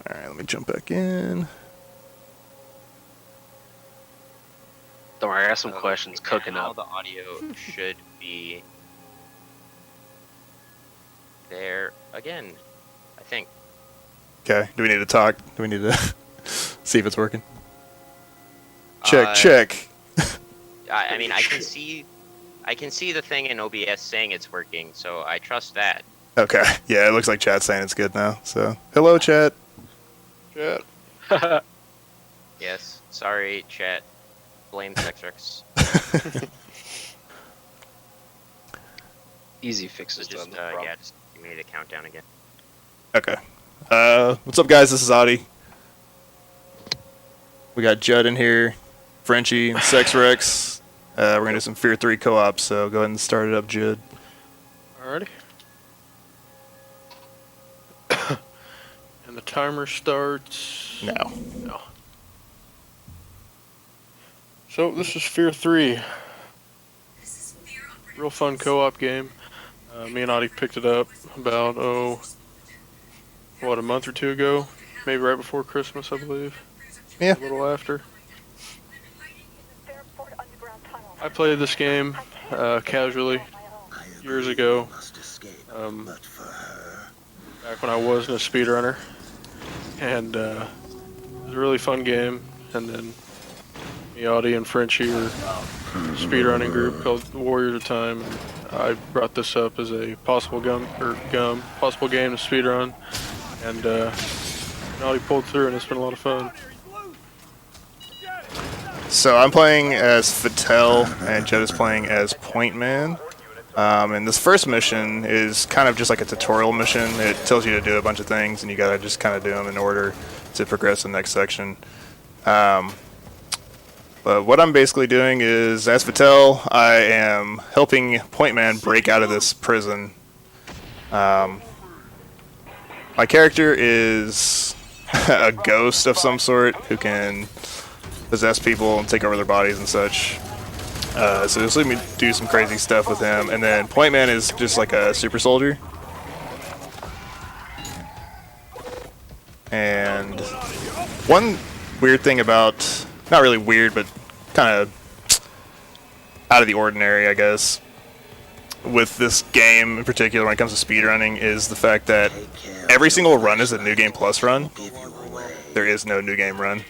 Alright, let me jump back in. Don't worry, I got some questions cooking now up. the audio should be there again, I think. Okay, do we need to talk? Do we need to see if it's working? Check. I mean, I can see the thing in OBS saying it's working, so I trust that. Okay, yeah, it looks like chat's saying it's good now. So, hello, chat. Chat. Yes, sorry, chat. Blame Sexrex. Easy fixes to Just, no problem. yeah, just give me the countdown again. Okay. What's up, guys? This is Auddy. We got Judd in here, Frenchie, and Sexrex. We're gonna do some F.E.A.R 3 co-op, so go ahead and start it up, Judd. Alrighty. And the timer starts now. now. So this is F.E.A.R 3. Real fun co-op game. Me and Auddy picked it up about, a month or two ago? Maybe right before Christmas, I believe. Yeah. A little after. I played this game casually years ago, back when I wasn't a speedrunner, and it was a really fun game. And then me, Auddy, and Frenchie were a speedrunning group called Warriors of Time. I brought this up as a possible game to speedrun, and Auddy pulled through, and it's been a lot of fun. So I'm playing as F.E.A.R, and Judd is playing as Point Man. And this first mission is kind of just like a tutorial mission. It tells you to do a bunch of things, and you gotta just kind of do them in order to progress to the next section. But what I'm basically doing is, as F.E.A.R, I am helping Point Man break out of this prison. My character is a ghost of some sort who can possess people and take over their bodies and such. So just let me do some crazy stuff with him. And then Point Man is just like a super soldier. And one weird thing about, not really weird, but kind of out of the ordinary, I guess, with this game in particular when it comes to speedrunning is the fact that every single run is a New Game Plus run. There is no New Game run.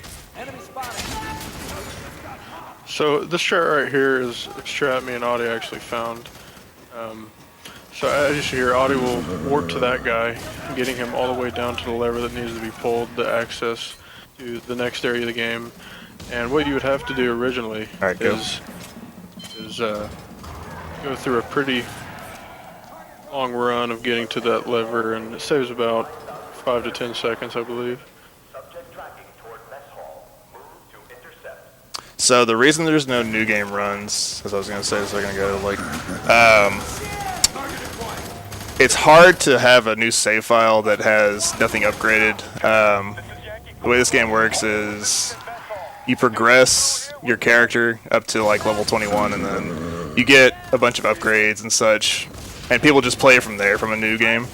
So this strat right here is a strat me and Auddy actually found. So as you see here, Auddy will warp to that guy, getting him all the way down to the lever that needs to be pulled to access to the next area of the game. And what you would have to do originally is go through a pretty long run of getting to that lever, and it saves about 5 to 10 seconds, I believe. So the reason there's no New Game runs, as I was going to say a second ago, like, it's hard to have a new save file that has nothing upgraded. The way this game works is you progress your character up to like level 21, and then you get a bunch of upgrades and such, and people just play from there, from a new game.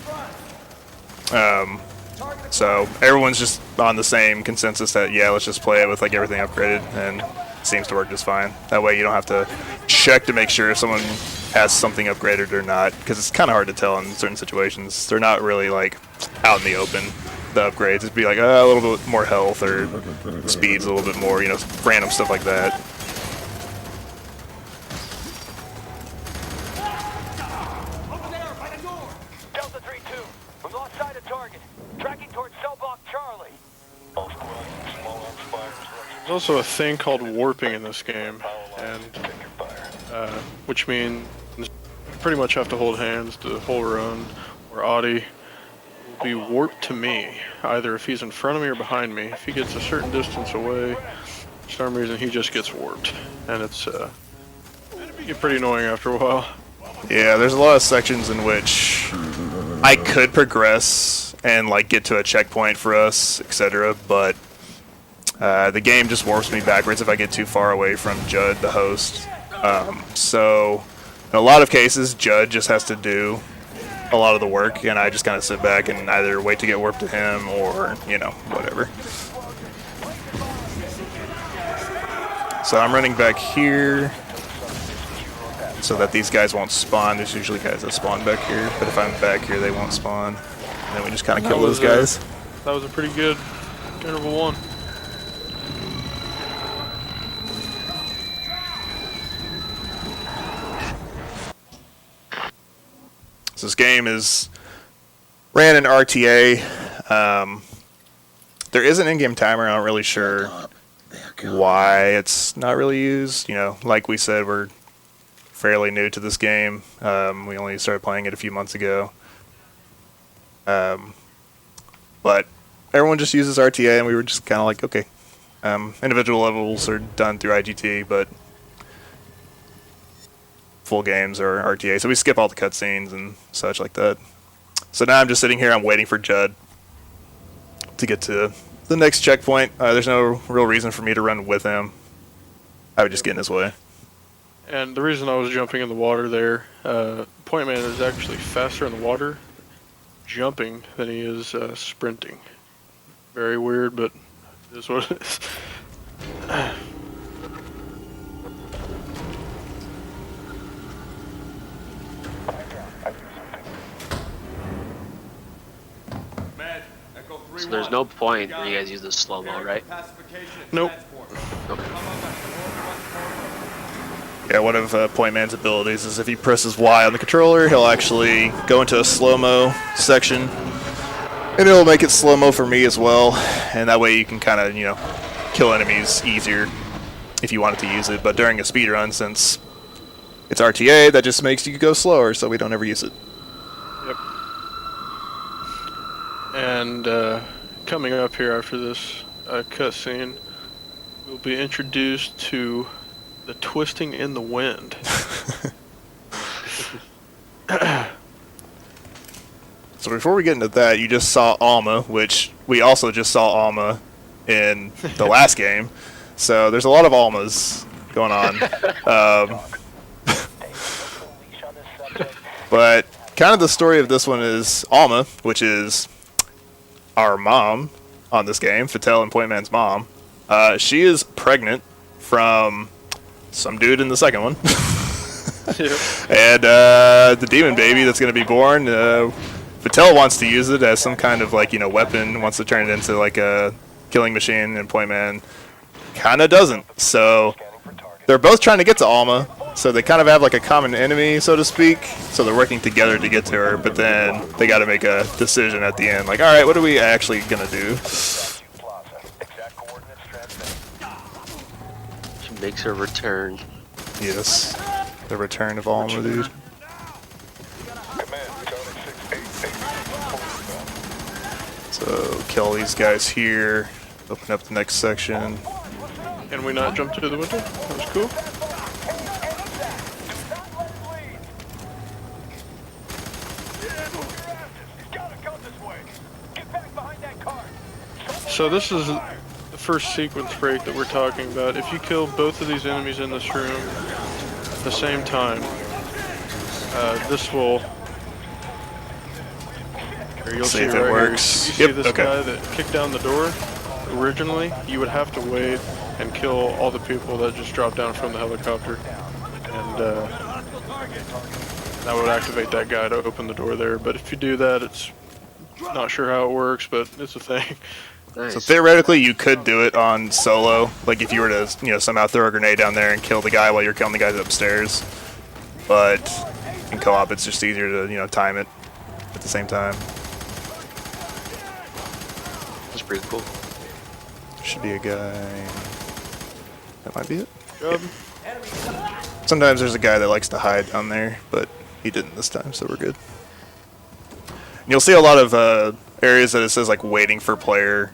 So everyone's just on the same consensus that, yeah, let's just play it with like everything upgraded, and it seems to work just fine. That way you don't have to check to make sure if someone has something upgraded or not, because it's kind of hard to tell in certain situations. They're not really like out in the open, the upgrades. It'd be like a little bit more health or speeds a little bit more, you know, random stuff like that. Delta 3-2, we've lost sight of target. Tracking towards cell block Charlie. There's also a thing called warping in this game, and which means you pretty much have to hold hands the whole run, or Auddy will be warped to me, either if he's in front of me or behind me. If he gets a certain distance away, for some reason he just gets warped, and it's get pretty annoying after a while. Yeah, there's a lot of sections in which I could progress and like get to a checkpoint for us, etc., but the game just warps me backwards if I get too far away from Judd, the host. So in a lot of cases, Judd just has to do a lot of the work, and I just kind of sit back and either wait to get warped to him or, you know, whatever. So I'm running back here so that these guys won't spawn. There's usually guys that spawn back here, but if I'm back here, they won't spawn. And then we just kind of kill those guys. That was a pretty good interval 1. So this game is ran in RTA. There is an in-game timer. I'm not really sure why it's not really used. You know, like we said, we're fairly new to this game. We only started playing it a few months ago. But everyone just uses RTA, and we were just kind of like, okay. Individual levels are done through IGT, but full games are RTA, so we skip all the cutscenes and such like that. So now I'm just sitting here, I'm waiting for Judd to get to the next checkpoint. There's no real reason for me to run with him. I would just get in his way. And the reason I was jumping in the water there, Point Man is actually faster in the water jumping than he is sprinting. Very weird, but it is what it is. So there's no point where you guys use the slow-mo, right? Nope. Yeah, one of Point Man's abilities is if he presses Y on the controller, he'll actually go into a slow-mo section, and it'll make it slow-mo for me as well, and that way you can kind of, you know, kill enemies easier if you wanted to use it. But during a speed run, since it's RTA, that just makes you go slower, so we don't ever use it. Yep. And coming up here after this cutscene, we'll be introduced to the twisting in the wind. So before we get into that, you just saw Alma, which we also just saw Alma in the last game. So there's a lot of Almas going on. But kind of the story of this one is Alma, which is our mom on this game, F.E.A.R and Point Man's mom. She is pregnant from some dude in the second one. And the demon baby that's going to be born, F.E.A.R wants to use it as some kind of, like, you know, weapon, wants to turn it into like a killing machine, and Point Man kind of doesn't. So they're both trying to get to Alma, so they kind of have like a common enemy, so to speak. So they're working together to get to her, but then they got to make a decision at the end, like, all right, what are we actually going to do? She makes her return. Yes, the return of Alma, dude. So kill these guys here, open up the next section. Can we not jump to the window? That was cool. So this is the first sequence break that we're talking about. If you kill both of these enemies in this room at the same time, this will... You'll see if it right works. Here. You see Yep, this okay. guy that kicked down the door? Originally, you would have to wait and kill all the people that just dropped down from the helicopter. And that would activate that guy to open the door there. But if you do that, it's not sure how it works, but it's a thing. Nice. So theoretically, you could do it on solo, like if you were to, you know, somehow throw a grenade down there and kill the guy while you're killing the guys upstairs. But in co-op, it's just easier to, you know, time it at the same time. That's pretty cool. Should be a guy. That might be it. Job. Sometimes there's a guy that likes to hide down there, but he didn't this time, so we're good. And you'll see a lot of areas that it says like waiting for player,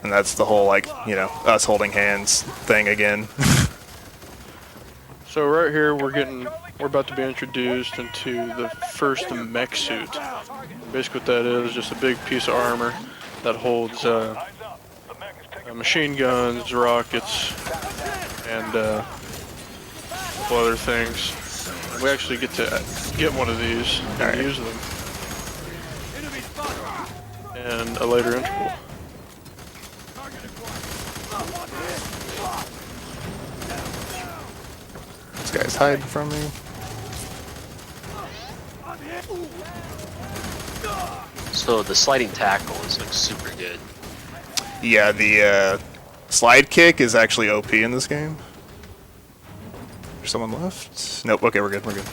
and that's the whole, like, you know, us holding hands thing again. So right here we're about to be introduced into the first mech suit. Basically what that is just a big piece of armor that holds machine guns, rockets, and a couple other things. We actually get to get one of these and Alright. use them in a later interval. This guy's hiding from me. So the sliding tackle is like super good. Yeah, the slide kick is actually OP in this game. There's someone left? Nope. Okay, we're good. We're good.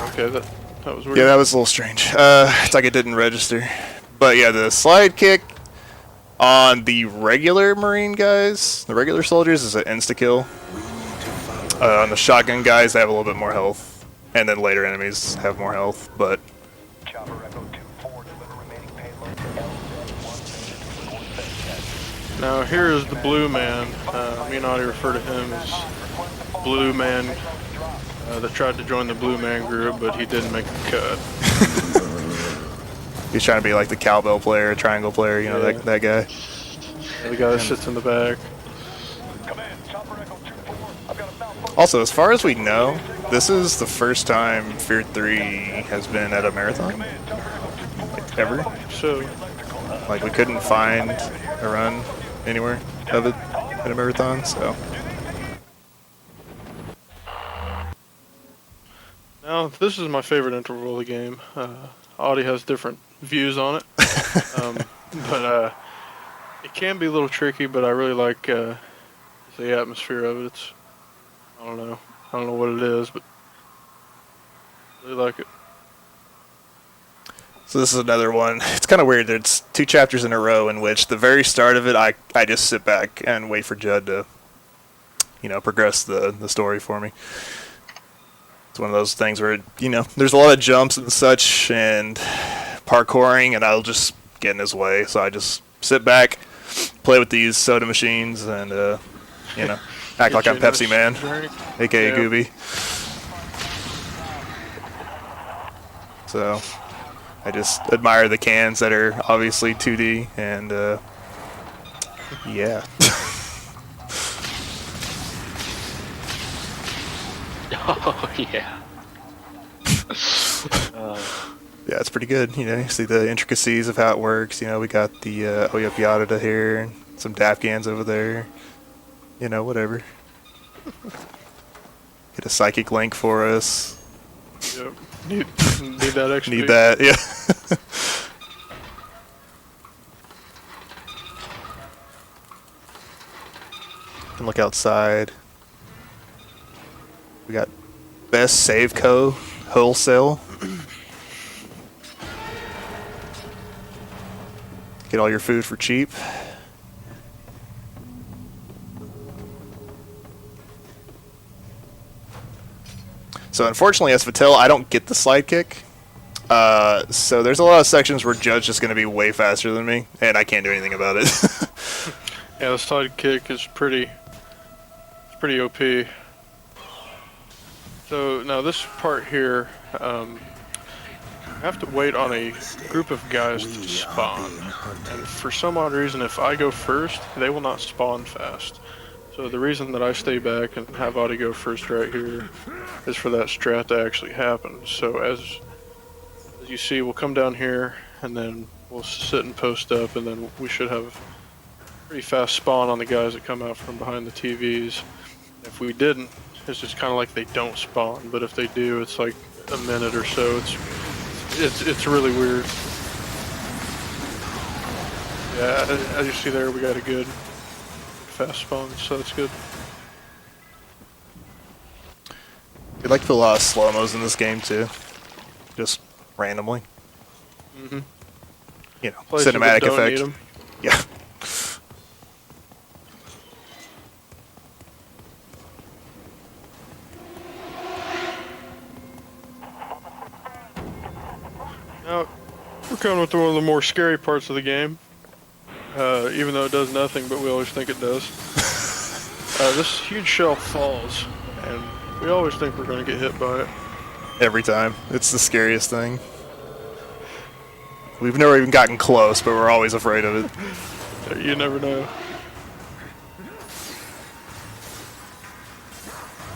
Okay, that was weird. Yeah, that was a little strange. It's like it didn't register. But yeah, the slide kick on the regular Marine guys, the regular soldiers, is an insta-kill. On the shotgun guys, they have a little bit more health. And then later enemies have more health, but... Chopper Echo 2-4, deliver remaining payload to LZ-1 Now here is the blue man. Me and Auddy refer to him as blue man that tried to join the blue man group, but he didn't make the cut. He's trying to be like the cowbell player, triangle player, you know, Yeah. that guy. The guy that sits in the back. Command, Chopper Echo 2-4, I've got a malfunction. Also, as far as we know, this is the first time F.E.A.R 3 has been at a marathon. Like, ever. So, Like, we couldn't find a run anywhere of it at a marathon, so... now this is my favorite interval of the game. Audie has different views on it. But it can be a little tricky, but I really like the atmosphere of it. It's, I don't know what it is, but I really like it. So this is another one. It's kind of weird. There's 2 chapters in a row in which the very start of it, I just sit back and wait for Judd to, you know, progress the story for me. It's one of those things where, you know, there's a lot of jumps and such and parkouring, and I'll just get in his way. So I just sit back, play with these soda machines, and, you know, act like I'm Pepsi Man, aka Yeah. Gooby. So I just admire the cans that are obviously 2D, and yeah. Oh yeah. Yeah, it's pretty good. You know, you see the intricacies of how it works. You know, we got the Auddy here, and some Dapgans over there. You know, whatever. Get a psychic link for us. Yep. Need that XP. Need that, yeah. Can look outside. We got Best Save Co. Wholesale. Get all your food for cheap. So unfortunately, as Fattel, I don't get the slide kick. So there's a lot of sections where Jud's just going to be way faster than me, and I can't do anything about it. Yeah, the slide kick is pretty OP. So now this part here, I have to wait on a group of guys to spawn. And for some odd reason, if I go first, they will not spawn fast. So the reason that I stay back and have Audie go first right here is for that strat to actually happen. So as you see, we'll come down here and then we'll sit and post up, and then we should have pretty fast spawn on the guys that come out from behind the TVs. If we didn't, it's just kind of like they don't spawn, but if they do, it's like a minute or so. It's really weird. Yeah, as you see there, we got a good fast spawn, so that's good. I'd like to put a lot of slow-mos in this game, too. Just randomly. Mm-hmm. You know, cinematic effect. Yeah. Now, we're coming with one of the more scary parts of the game. Even though it does nothing, but we always think it does. This huge shell falls, and we always think we're going to get hit by it. Every time. It's the scariest thing. We've never even gotten close, but we're always afraid of it. You never know.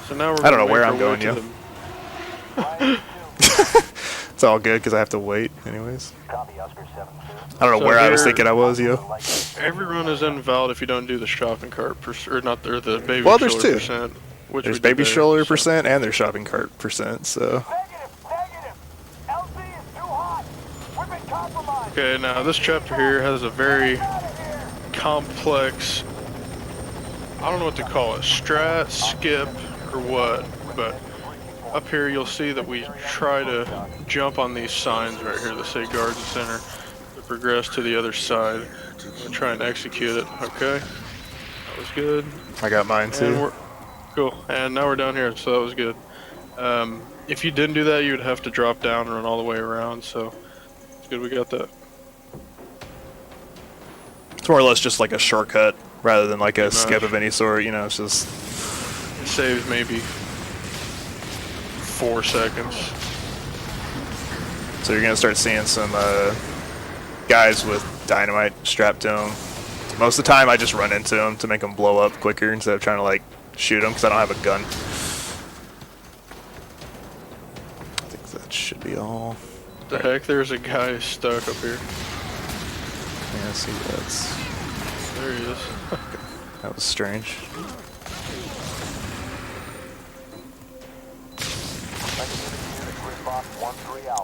So now we're I don't know gonna where make I'm our going, way yo. to It's all good because I have to wait anyways. Copy, Oscar 7-2. I don't know So where I was here- thinking I was, yo. Every run is invalid if you don't do the shopping cart or not or the baby Well, there's stroller two. percent. Which There's we did baby there, stroller so- percent and there's shopping cart percent, so. Negative, negative. LZ is too hot. We've been compromised. Okay, now this chapter here has a very Out of here. complex, I don't know what to call it, strat, skip, or what, but up here you'll see that we try to jump on these signs right here that say Garden Center to progress to the other side and try and execute it, okay? That was good. I got mine And too. we're, cool, and now we're down here, so that was good. If you didn't do that, you would have to drop down and run all the way around, so it's good we got that. It's more or less just like a shortcut rather than like a Pretty skip much. of any sort, you know, it's just. It saves maybe 4 seconds. So you're gonna start seeing some guys with dynamite strapped to them. Most of the time I just run into them to make them blow up quicker instead of trying to like shoot them because I don't have a gun. I think that should be all. What the heck? There's a guy stuck up here. Yeah, see, that's. There he is. That was strange.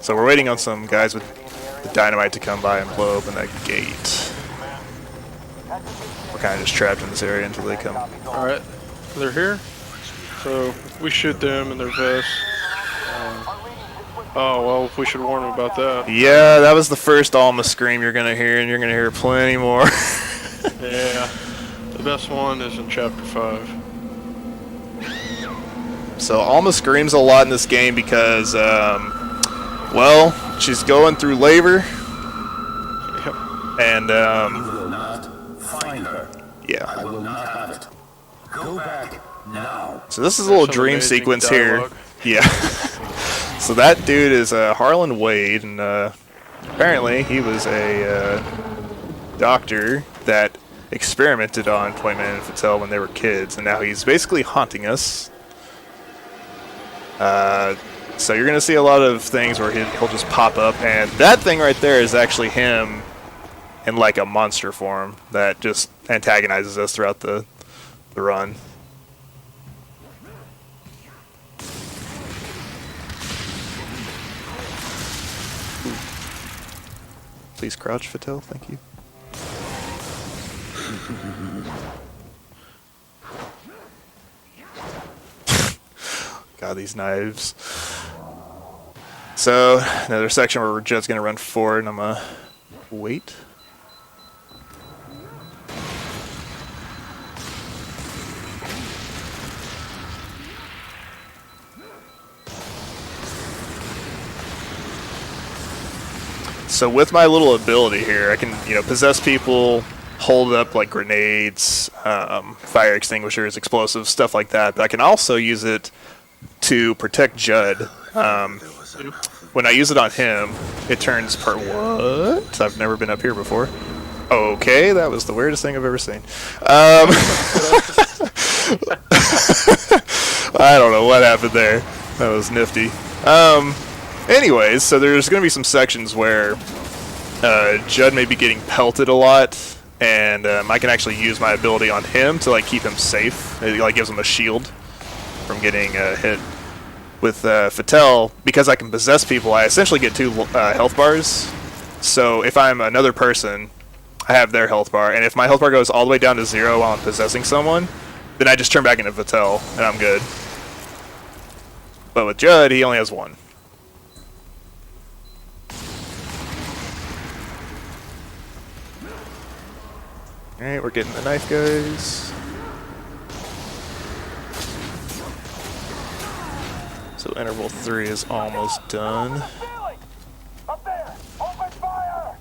So we're waiting on some guys with dynamite to come by and blow open that gate. We're kind of just trapped in this area until they come. Alright, they're here. So we shoot them in their vests. Oh, well, we should warn them about that. Yeah, that was the first Alma scream you're gonna hear, and you're gonna hear plenty more. Yeah. The best one is in chapter 5. So Alma screams a lot in this game because, well, she's going through labor, Yep. and will not find her. yeah. I will not have it. Go back now. So this is a little Some dream amazing sequence dialogue. here. Yeah. So that dude is Harlan Wade, and apparently he was a doctor that experimented on Point Man and Fattel when they were kids, and now he's basically haunting us. So you're gonna see a lot of things where he'll just pop up, and that thing right there is actually him in like a monster form that just antagonizes us throughout the run. Please crouch, Fattel. Thank you. God, these knives. So, another section where we're just going to run forward, and I'm going to wait. So with my little ability here, I can, possess people, hold up like grenades, fire extinguishers, explosives, stuff like that. But I can also use it to protect Judd. When I use it on him, it turns what? I've never been up here before. Okay, that was the weirdest thing I've ever seen. I don't know what happened there. That was nifty. Anyways, so there's going to be some sections where Judd may be getting pelted a lot, and I can actually use my ability on him to like keep him safe. It like gives him a shield from getting hit. With Fattel, because I can possess people, I essentially get 2 health bars. So if I'm another person, I have their health bar, and if my health bar goes all the way down to 0 while I'm possessing someone, then I just turn back into Fattel, and I'm good. But with Judd, he only has 1. Alright, we're getting the knife, guys. So interval 3 is almost done. Up there! Open fire!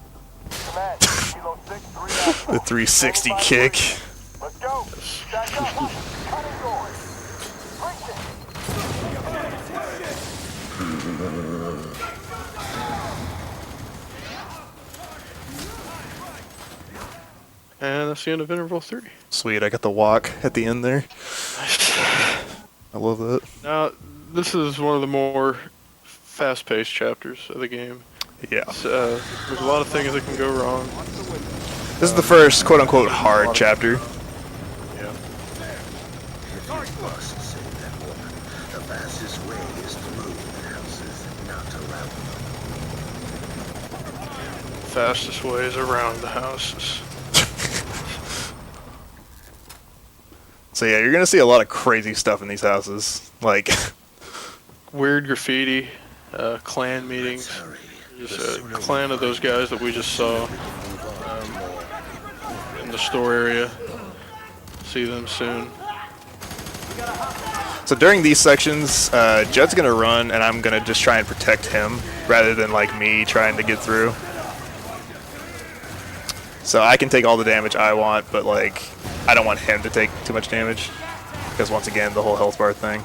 Command, Kilo 6, 3 Alpha. The 360 kick. Let's go! Stack up! Cutting doors! Breach it! And that's the end of interval 3. Sweet, I got the walk at the end there. I love that. Now, this is one of the more fast-paced chapters of the game. Yeah. There's a lot of things that can go wrong. This is the first quote-unquote hard chapter. Yeah. If you must save that woman, the fastest way is through the houses, not around them. Fastest way is around the houses. So yeah, you're gonna see a lot of crazy stuff in these houses. Like, Weird graffiti, clan meetings. Hurry. There's a clan of those guys that we just saw in the store area. See them soon. so during these sections, Judd's gonna run, and I'm gonna just try and protect him rather than like me trying to get through. So I can take all the damage I want, but like I don't want him to take too much damage because once again the whole health bar thing.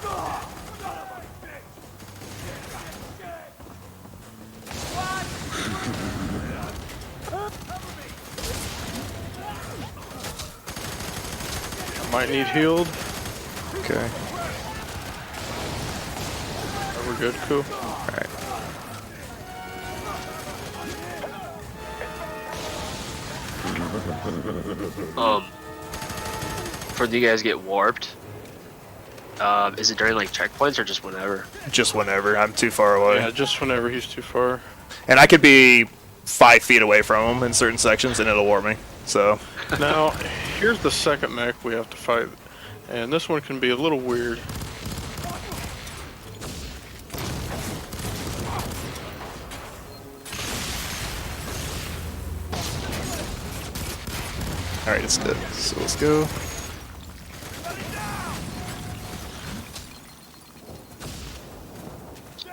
Might need healed. Okay. Oh, we're good. Cool. All right. For you guys get warped, is it during like checkpoints or just whenever? Just whenever I'm too far away, Yeah, just whenever he's too far. and I could be 5 feet away from him in certain sections, and it'll warp me. So Now, here's the second mech we have to fight, and this one can be a little weird. all right, it's dead. So let's go.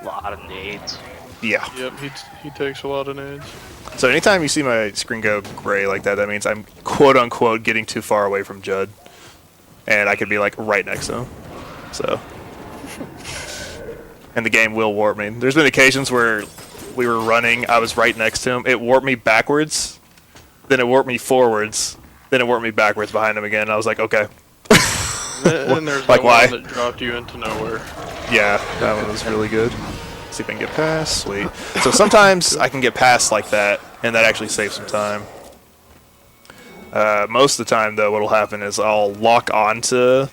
A lot of nades. Yeah. Yep, he takes a lot of nades. So anytime you see my screen go gray like that, that means I'm quote-unquote getting too far away from Judd. And I could be like right next to him. So. And the game will warp me. There's been occasions where we were running, I was right next to him. It warped me backwards, then it warped me forwards, then it warped me backwards behind him again. I was like, okay. And there's Like, the why? one that dropped you into nowhere. Yeah, that one was really good. See if I can get past. Sweet. So sometimes I can get past like that, and that actually saves some time. Most of the time, though, what'll happen is I'll lock onto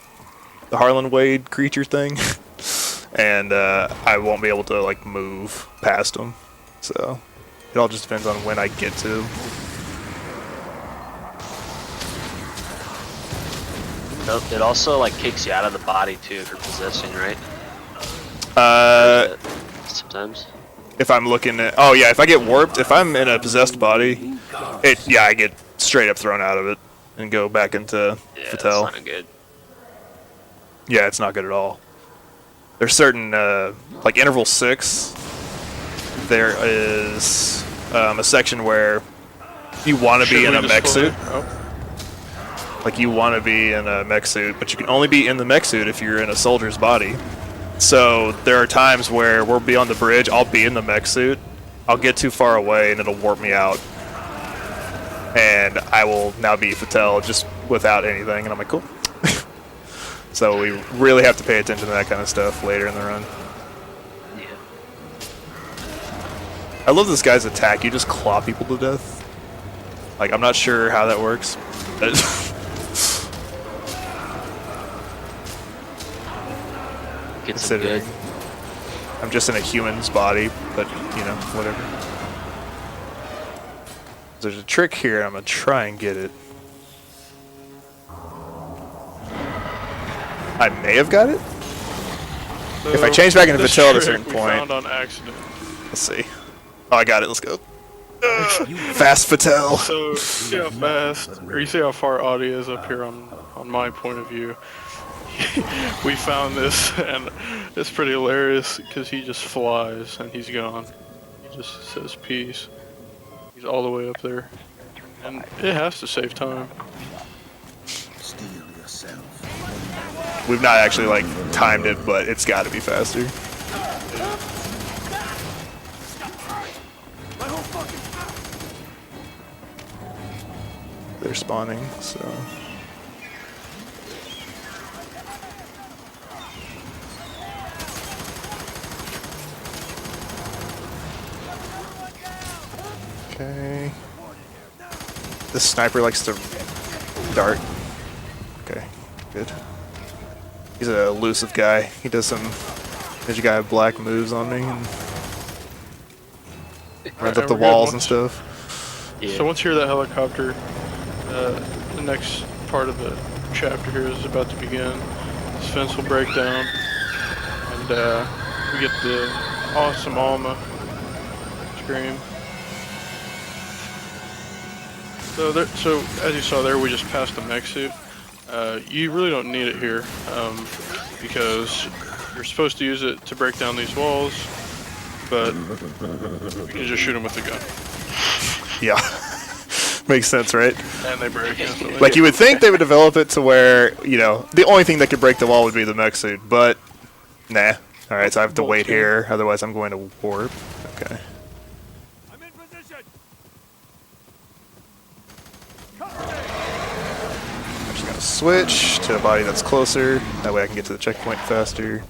the Harlan Wade creature thing, and I won't be able to like move past them. So it all just depends on when I get to. It also like kicks you out of the body too if you're possessing, right? Sometimes. If I'm looking at, oh yeah, if I get warped, if I'm in a possessed body, I get straight up thrown out of it and go back into Yeah, F.E.A.R. that's not good. Yeah, it's not good at all. There's certain, like interval 6, there is a section where you want to be in a mech suit. Oh, Like you want to be in a mech suit, but you can only be in the mech suit if you're in a soldier's body. So there are times where we'll be on the bridge, I'll be in the mech suit, I'll get too far away and it'll warp me out. And I will now be F.E.A.R. just without anything, and I'm like, cool. So we really have to pay attention to that kind of stuff later in the run. Yeah. I love this guy's attack, you just claw people to death. Like, I'm not sure how that works. But Get some considering good. I'm just in a human's body, but you know, whatever. There's a trick here, I'm gonna try and get it. I may have got it? If I change back into this F.E.A.R. at a trick certain we point. found on accident. Let's see. Oh, I got it, let's go. Fast F.E.A.R. So, see how fast, or you see how far Auddy is up here on my point of view. We found this, and it's pretty hilarious because he just flies and he's gone. He just says peace. He's all the way up there, and it has to save time. Steel yourself. We've not actually like timed it, but it's gotta be faster. They're spawning, so. Okay. This sniper likes to dart. Okay, good. He's a elusive guy. He does some Ninja Guy black moves on me and runs up the we're good. walls and stuff. Yeah. So once you hear that helicopter, the next part of the chapter here is about to begin. This fence will break down, and we get the awesome Alma scream. So as you saw there, we just passed the mech suit. You really don't need it here, because you're supposed to use it to break down these walls, but you can just shoot them with the gun. Yeah. Makes sense, right? And they break instantly. Like, you would think they would develop it to where, you know, the only thing that could break the wall would be the mech suit, but nah. Alright, so I have to wait here, otherwise I'm going to warp. Okay. I'm in position. I'm just gonna switch to a body that's closer, that way I can get to the checkpoint faster.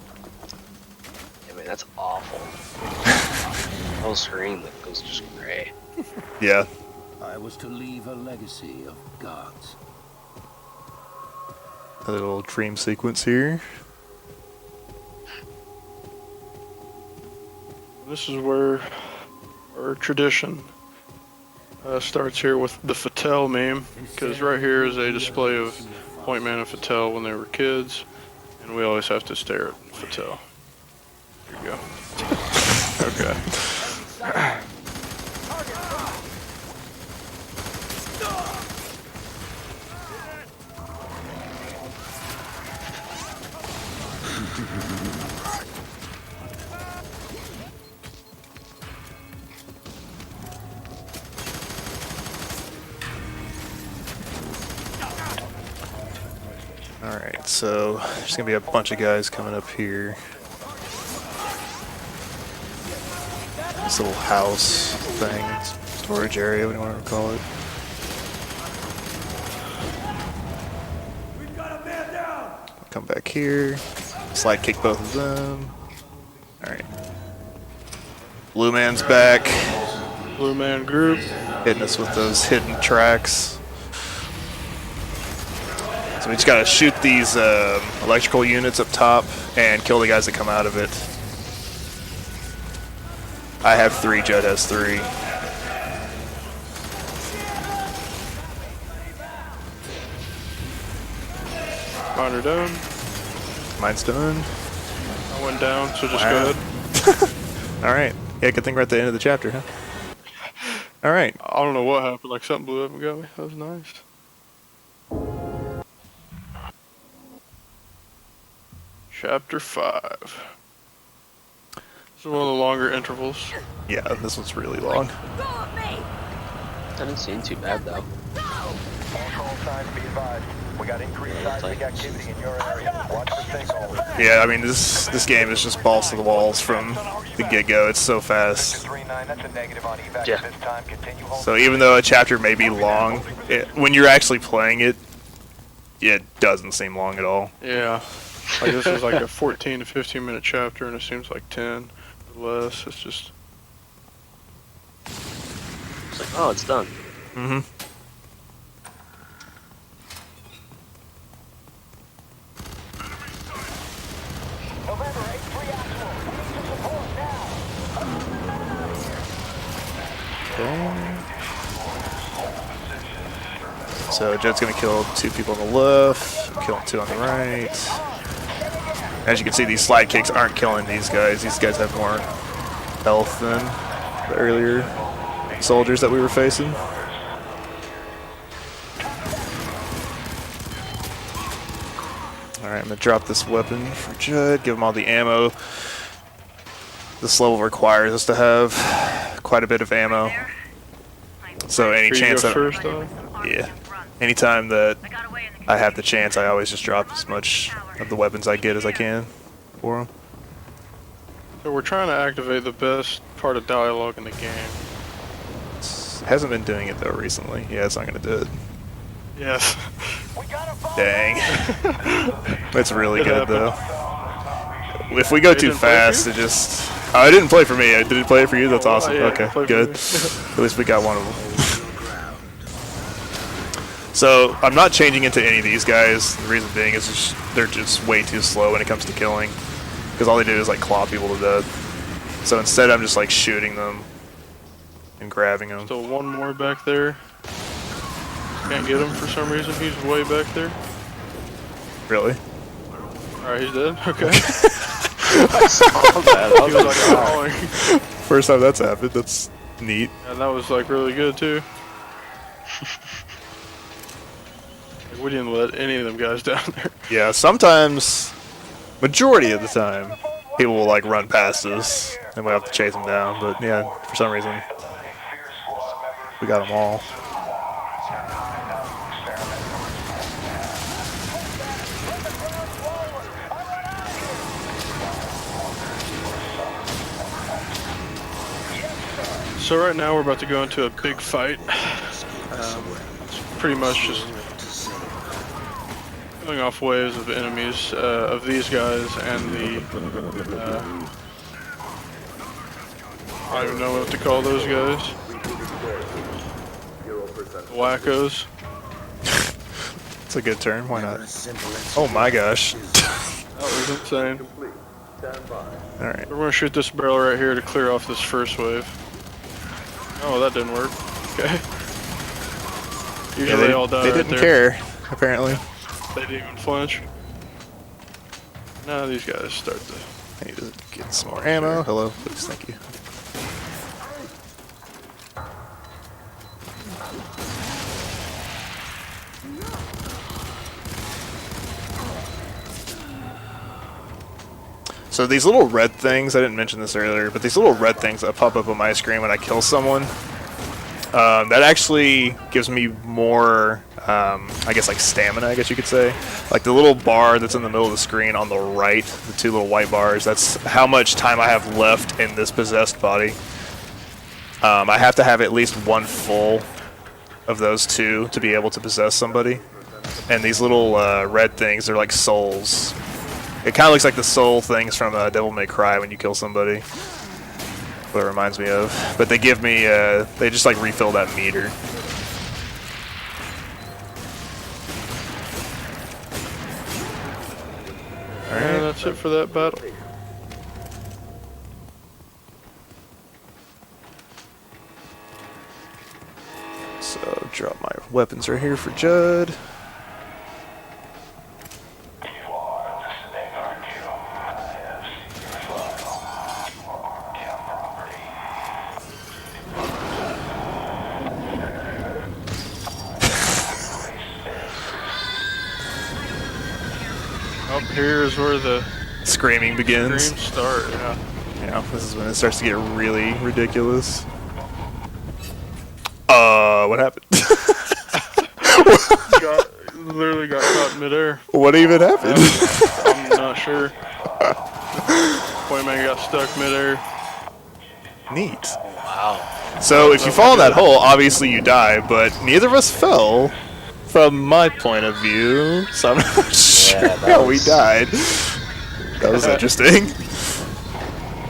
I mean, that's awful. The whole screen that goes just gray. Yeah. I was to leave a legacy of gods. A little dream sequence here. This is where our tradition starts here with the F.E.A.R meme, because right here is a display of Point Man and F.E.A.R when they were kids, and we always have to stare at F.E.A.R. Here you go. Okay. Alright, so there's gonna be a bunch of guys coming up here. This little house thing, storage area, what do you want to call it? We've got a man down. Come back here, slide kick both of them. Alright. Blue man's back, Blue Man group. hitting us with those hidden tracks. So we just gotta shoot these electrical units up top and kill the guys that come out of it. I have 3, Judd has 3. Mine are down. Mine's done. I went down, so just Wow. go ahead. Alright. Yeah, good thing we're at the end of the chapter, huh? Alright. I don't know what happened, like something blew up and got me. That was nice. Chapter 5. This is one of the longer intervals. Yeah, this one's really long. Doesn't seem too bad though. All signs be advised. We got increased seismic activity in your area. Watch the signal. Yeah, I mean, this game is just balls to the walls from the get-go. It's so fast. 39, that's a negative on evac Yeah. at this time. Continue holding. So even though a chapter may be long, when you're actually playing it, it doesn't seem long at all. Yeah. Like this is like a 14 to 15 minute chapter and it seems like 10 or less. It's just... It's like, oh, it's done. Mm-hmm. November 8-3 actual. We need your support now. Okay. So Jed's gonna kill 2 people on the left, killing 2 on the right. As you can see, these slide kicks aren't killing these guys. These guys have more health than the earlier soldiers that we were facing. Alright, I'm gonna drop this weapon for Judd, give him all the ammo. This level requires us to have quite a bit of ammo. So any Here you chance go that... first, though. Yeah. Anytime that I have the chance, I always just drop as much of the weapons I get as I can for them. So we're trying to activate the best part of dialogue in the game. Hasn't been doing it though recently. Yeah, it's not gonna do it. Yes. Dang. It's really It good happened. though. If we go It too didn't break fast, you? it just Oh, I didn't play for me. Did it play it for you? That's awesome. yeah, Okay, play for good. me. At least we got one of them. So I'm not changing into any of these guys. The reason being is they're just way too slow when it comes to killing, because all they do is like claw people to death. So instead, I'm just like shooting them and grabbing them. Still one more back there. Can't get him for some reason. He's way back there. Really? Alright, he's dead. Okay. I saw that. I He was was like like, crawling. First time that's happened. That's neat. And that was like really good too. Like, we didn't let any of them guys down there. Yeah, sometimes, majority of the time, people will like run past us and we have to chase them down. But yeah, for some reason, we got them all. So right now we're about to go into a big fight. It's pretty much just going off waves of enemies, of these guys and the, I don't even know what to call those guys. Wackos. It's a good turn. Why not? Oh my gosh. That was insane. All right. We're gonna shoot this barrel right here to clear off this first wave. Oh, that didn't work. Okay. Usually they all die they right didn't there. care, apparently. They didn't even flinch. Now these guys start to... I need to get some more ammo. Hello, please, thank you. So these little red things, I didn't mention this earlier, but these little red things that pop up on my screen when I kill someone, that actually gives me more, I guess like stamina, I guess you could say. Like the little bar that's in the middle of the screen on the right, the two little white bars, that's how much time I have left in this possessed body. I have to have at least one full of those two to be able to possess somebody. And these little red things, they're like souls. It kind of looks like the soul things from Devil May Cry when you kill somebody. What it reminds me of. But they give me, they just like refill that meter. And that's it for that battle. So drop my weapons right here for Judd. Up here is where the Screaming begins. screams start, yeah. Yeah, this is when it starts to get really ridiculous. What happened? Literally got caught in midair. What even happened? I'm not sure. Point man got stuck midair. Neat. wow. So if you fall in that hole, obviously you die, but neither of us fell from my point of view, so I'm not sure that how we was- died. That was interesting,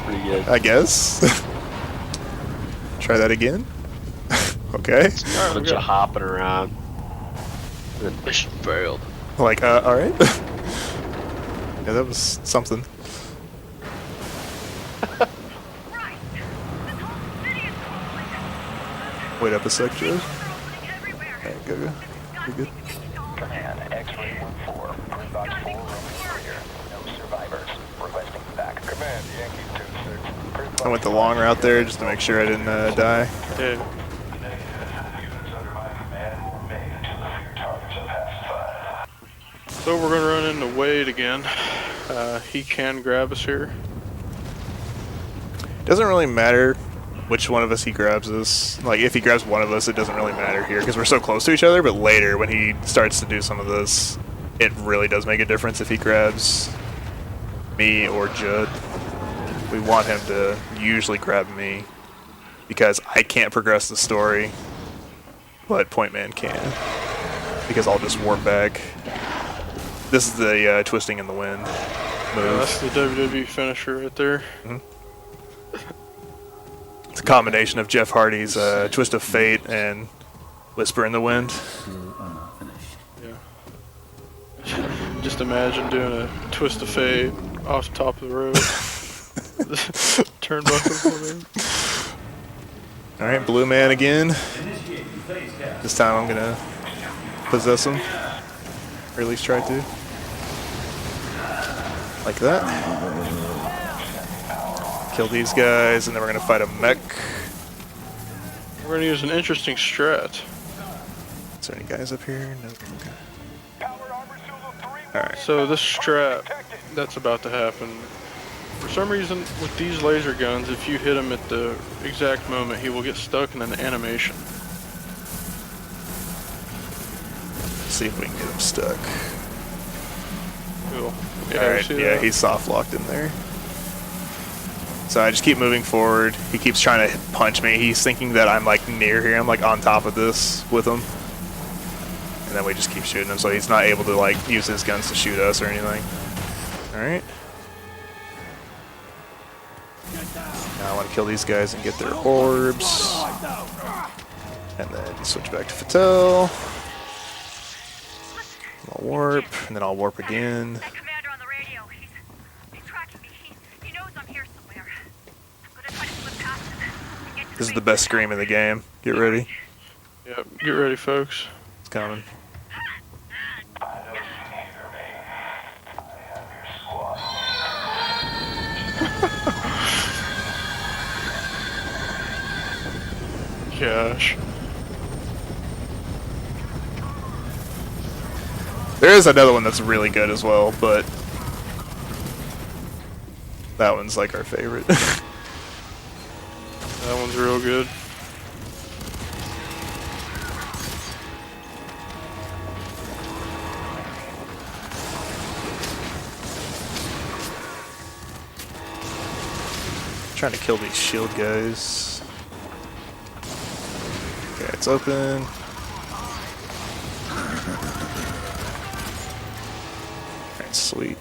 Pretty good. I guess. Try that again. Okay. A bunch of hopping around. And then mission failed. Like, alright. Yeah, that was something. Wait up a sec, Joe. Alright, go. You're good. Command, X-ray 1-4, print box 4, room clear. No survivors. Requesting back. Command, Yankee 2-6. I went the long route there just to make sure I didn't die. Yeah. So we're gonna run into Wade again. He can grab us here. Doesn't really matter which one of us he grabs us. Like, if he grabs one of us, it doesn't really matter here because we're so close to each other, but later when he starts to do some of this, it really does make a difference if he grabs me or Judd. We want him to usually grab me because I can't progress the story, but Point Man can because I'll just warp back. This is the twisting in the wind move. That's the WWE finisher right there. It's a combination of Jeff Hardy's Twist of Fate and Whisper in the Wind. Yeah. Just imagine doing a Twist of Fate off the top of the road. Turnbuckles, whatever. Alright, Blue Man again. This time I'm gonna possess him. Or at least try to. Like that. Kill these guys, and then we're gonna fight a mech. We're gonna use an interesting strat. Is there any guys up here? Nope. Okay. Alright. So this strat that's about to happen, for some reason with these laser guns, if you hit him at the exact moment, he will get stuck in an animation. See if we can get him stuck. Cool. Yeah, Alright, see yeah, that? he's soft locked in there. So I just keep moving forward. He keeps trying to punch me. He's thinking that I'm like near here. I'm like on top of this with him. And then we just keep shooting him, so he's not able to like use his guns to shoot us or anything. Alright. Now I want to kill these guys and get their orbs. And then switch back to Fattel. I'll warp, and then I'll warp again. That commander on the radio, he's tracking me. He knows I'm here somewhere. I'm gonna try to slip past him and get to This is the best scream in the game. Get ready. Yep, get ready, folks. It's coming. Gosh. There is another one that's really good as well, but that one's like our favorite. That one's real good. Trying to kill these shield guys. Okay, it's open. Alright, sweet.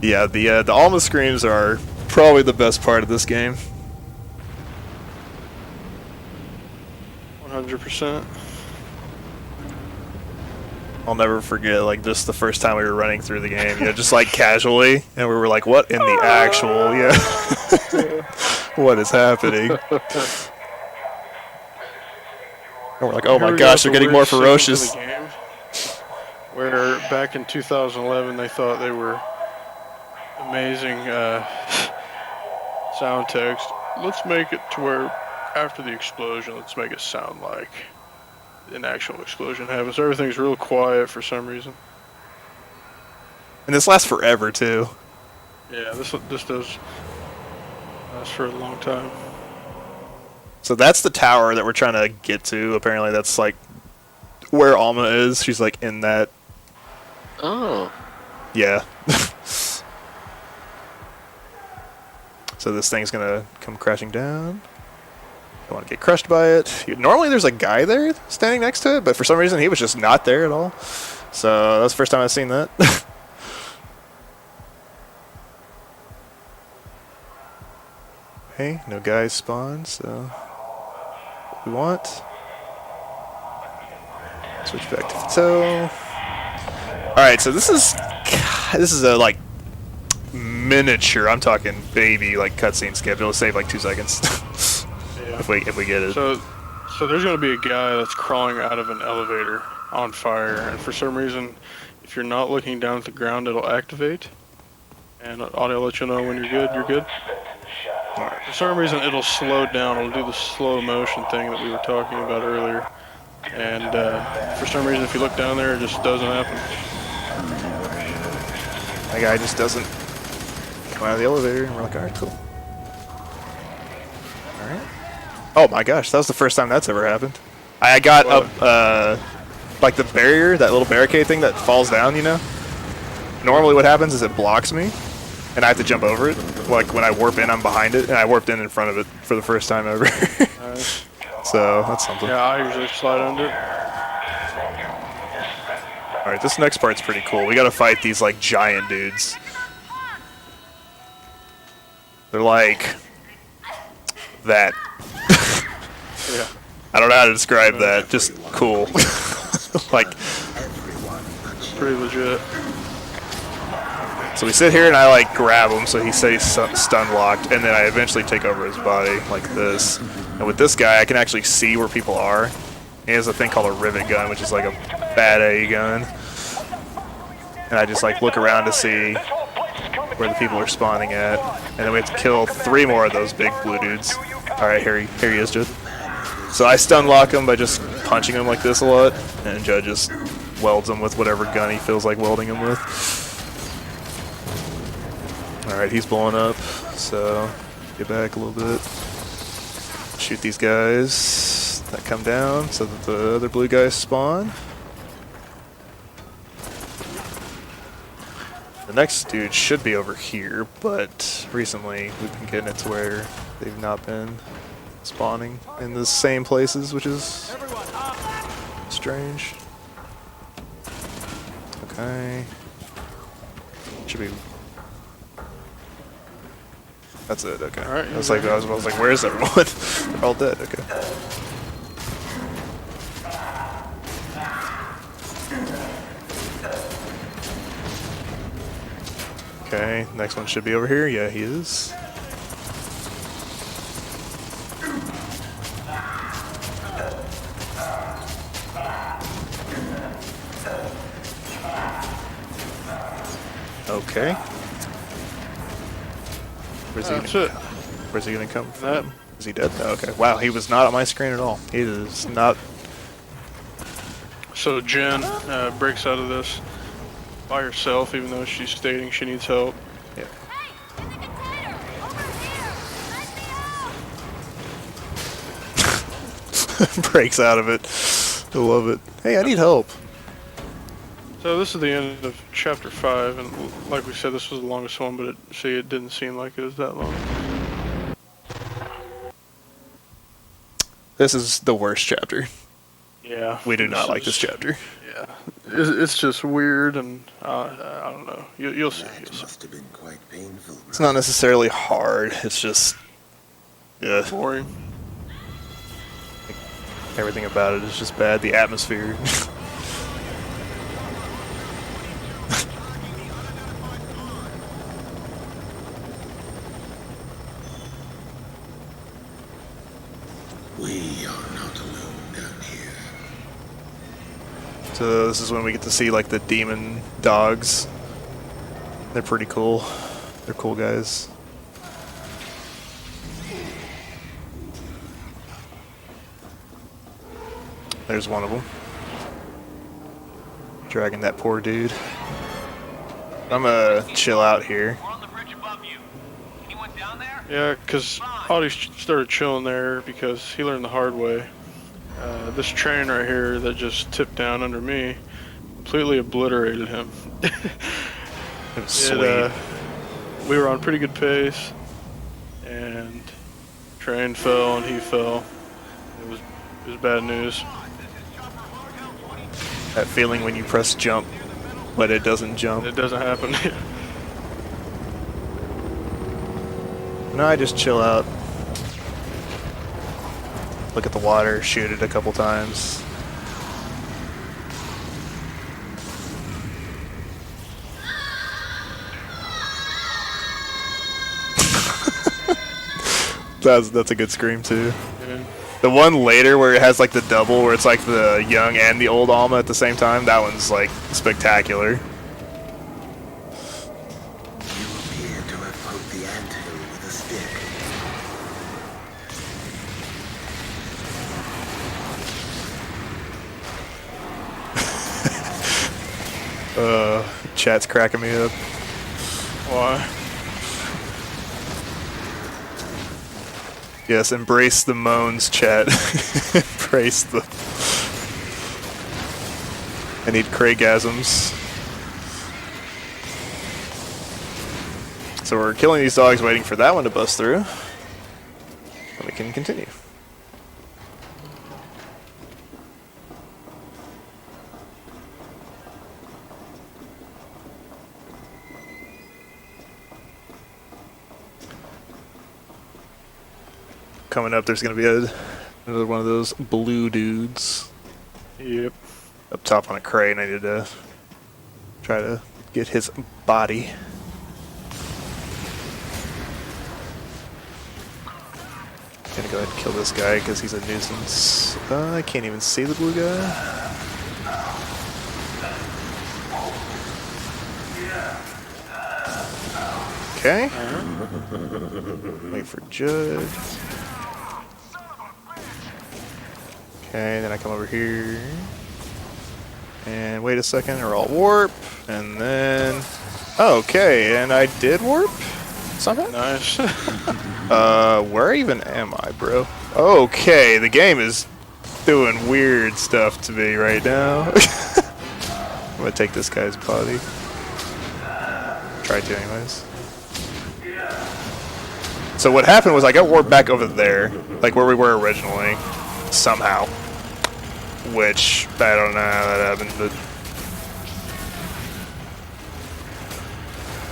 Yeah, the Alma screams are probably the best part of this game. 100%. I'll never forget, like, just the first time we were running through the game, you know, just like casually, and we were like, what in the actual, yeah. What is happening? And we're like, oh my gosh, they're getting more ferocious. The game, where back in 2011 they thought they were amazing sound text. Let's make it to where after the explosion, let's make it sound like an actual explosion happens. Everything's real quiet for some reason. And this lasts forever, too. Yeah, this does last for a long time. So that's the tower that we're trying to get to. Apparently that's, like, where Alma is. She's, like, in that. Oh. Yeah. So this thing's gonna come crashing down. Don't want to get crushed by it. Normally there's a guy there standing next to it, but for some reason he was just not there at all. So that's the first time I've seen that. Hey, no guys spawn, so what we want. Switch back to Fattel. Alright, so this is a like miniature, I'm talking baby like cutscene skip. It'll save like 2 seconds. Yeah. If we get it. So there's going to be a guy that's crawling out of an elevator on fire, and for some reason, if you're not looking down at the ground, it'll activate. And Auddy will let you know when you're good. You're good. For some reason, it'll slow down. It'll do the slow motion thing that we were talking about earlier. And for some reason, if you look down there, it just doesn't happen. That guy just doesn't come out of the elevator, and we're like, alright, cool. Alright. Oh my gosh, that was the first time that's ever happened. I got up, like the barrier, that little barricade thing that falls down, you know? Normally what happens is it blocks me, and I have to jump over it. Like when I warp in, I'm behind it, and I warped in front of it for the first time ever. Nice. So, that's something. Yeah, I usually slide under. Alright, this next part's pretty cool. We gotta fight these, like, giant dudes. They're like that. Yeah. I don't know how to describe that. Just cool. Like, Pretty legit. so we sit here and I like grab him so he stays stun locked, and then I eventually take over his body like this. And with this guy, I can actually see where people are. He has a thing called a rivet gun, which is like a bad A gun. And I just like look around to see where the people are spawning at. And then we have to kill 3 more of those big blue dudes. Alright, here he is, Judd. So I stun lock him by just punching him like this a lot, and Judd just welds him with whatever gun he feels like welding him with. Alright, he's blowing up, so get back a little bit. Shoot these guys that come down so that the other blue guys spawn. The next dude should be over here, but recently we've been getting it to where they've not been spawning in the same places, which is strange. Okay. Should be. That's it. Okay. All right, I was like, where's everyone? They're all dead. Okay. Okay. Next one should be over here. Yeah, he is. Okay. Where's he gonna come from? Is he dead? Oh, okay. Wow, he was not on my screen at all. He is not. So Jen breaks out of this by herself, even though she's stating she needs help. Yeah. Breaks out of it. I love it. Hey, I need help. So this is the end of chapter 5, and like we said, this was the longest one, but it didn't seem like it was that long. This is the worst chapter. Yeah. We do not like this chapter. Yeah. It's just weird, and I don't know. You'll see. That must have been quite painful. It's not necessarily hard. It's just, yeah. Boring. Everything about it is just bad. The atmosphere. We are not alone down here. So this is when we get to see like the demon dogs. They're pretty cool. They're cool guys. There's one of them. Dragging that poor dude. I'm gonna chill out here. Yeah, because Auddy started chilling there because he learned the hard way. This train right here that just tipped down under me completely obliterated him. It was sweet. We were on pretty good pace, and train fell and he fell. It was bad news. That feeling when you press jump, but it doesn't jump. It doesn't happen. No, I just chill out. Look at the water, shoot it a couple times. That's a good scream too. Yeah. The one later where it has like the double, where it's like the young and the old Alma at the same time, that one's like spectacular. You appear to have poked the anthill with a stick. Chat's cracking me up. Why? Yes, embrace the moans, chat. Embrace the... I need Craigasms. So we're killing these dogs, waiting for that one to bust through. And we can continue. coming up, there's gonna be another one of those blue dudes Yep. up top on a crane. I need to try to get his body. Gonna go ahead and kill this guy because he's a nuisance. I can't even see the blue guy. Okay. Wait for Judd. Okay, then I come over here. And wait a second, or I'll warp. And then... Okay, and I did warp? Somehow? Nice. Where even am I, bro? Okay, the game is doing weird stuff to me right now. I'm gonna take this guy's body. Try to anyways. So what happened was I got warped back over there, like where we were originally, somehow. Which, I don't know how that happened, but...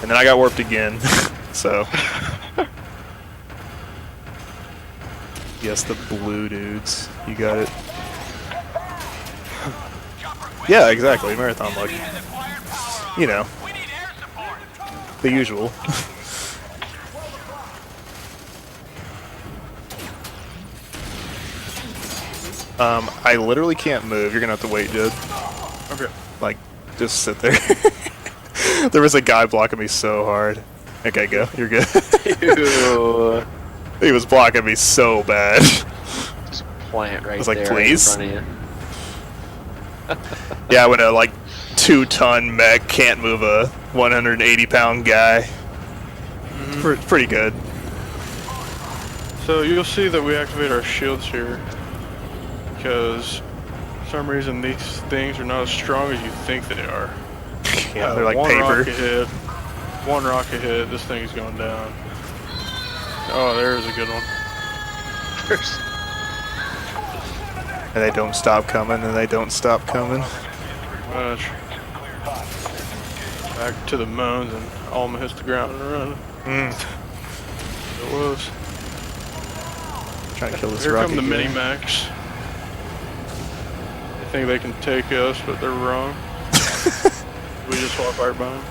And then I got warped again, so... Yes, the blue dudes. You got it. Yeah, exactly. Marathon luck. You know. The usual. I literally can't move. You're gonna have to wait, Judd. Okay. Like, just sit there. There was a guy blocking me so hard. Okay, go. You're good. Ew. He was blocking me so bad. Just plant right I was like, there please? in front of you. Yeah, when a like 2-ton mech can't move a 180-pound guy. Pretty good. So you'll see that we activate our shields here because for some reason these things are not as strong as you think they are. Yeah, they're like one paper. rocket hit, this thing's going down. Oh, there's a good one. And they don't stop coming, and they don't stop coming. Much. Back to the moons and Alma hits the ground and run. It was. Trying to kill this Here rocket. come the guy. mini-max. They think they can take us, but they're wrong. We just walk right by them.